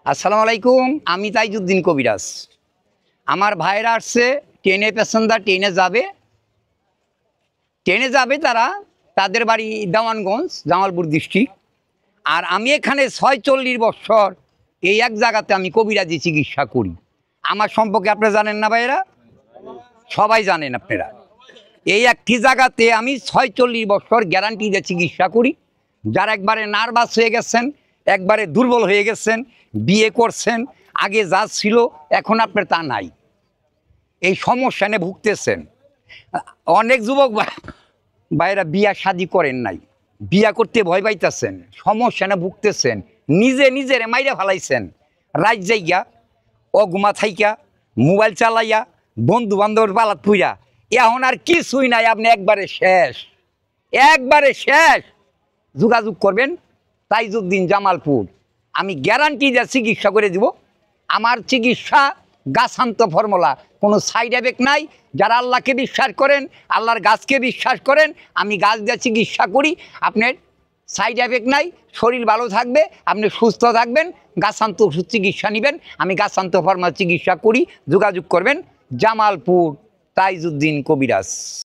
আসসালামু আলাইকুম। আমি তাইজুদ্দিন কবিরাজ। আমার ভাইরা আসছে ট্রেনে, প্যাসেঞ্জার ট্রেনে যাবে তারা, তাদের বাড়ি দেওয়ানগঞ্জ, জামালপুর ডিস্ট্রিক্ট। আর আমি এখানে 46 বছর এই এক জায়গাতে আমি কবিরাজি চিকিৎসা করি। আমার সম্পর্কে আপনারা জানেন না ভাইয়েরা? সবাই জানেন আপনারা। এই একটি জায়গাতে আমি 46 বছর গ্যারান্টি দিয়ে চিকিৎসা করি। যারা একবারে নার্ভাস হয়ে গেছেন, একবারে দুর্বল হয়ে গেছেন, বিয়ে করছেন, আগে যা ছিল এখন আপনার তা নাই, এই সমস্যা নিয়ে ভুগতেছেন। অনেক যুবক ভাইয়েরা বিয়া শাদি করেন নাই, বিয়া করতে ভয় পাইতেছেন, সমস্যা নিয়ে ভুগতেছেন, নিজের মাইরা ফেলাইছেন, রাত জায়গা অগুমা থাইকা, মোবাইল চালাইয়া, বন্ধু বান্ধবের পালাত পুইরা, এখন আর কিছুই নাই, আপনি একবারে শেষ। যোগাযোগ করবেন তাইজুদ্দিন, জামালপুর। আমি গ্যারান্টি দিয়ে চিকিৎসা করে দিব। আমার চিকিৎসা গাছান্ত ফর্মুলা, কোনো সাইড এফেক্ট নাই। যারা আল্লাহকে বিশ্বাস করেন, আল্লাহর গাছকে বিশ্বাস করেন, আমি গাছ দিয়ে চিকিৎসা করি। আপনার সাইড এফেক্ট নাই, শরীর ভালো থাকবে, আপনি সুস্থ থাকবেন। গাছান্ত ওষুধ চিকিৎসা নেবেন, আমি গাছান্ত ফর্মুলা চিকিৎসা করি। যোগাযোগ করবেন জামালপুর তাইজুদ্দিন কবিরাজ।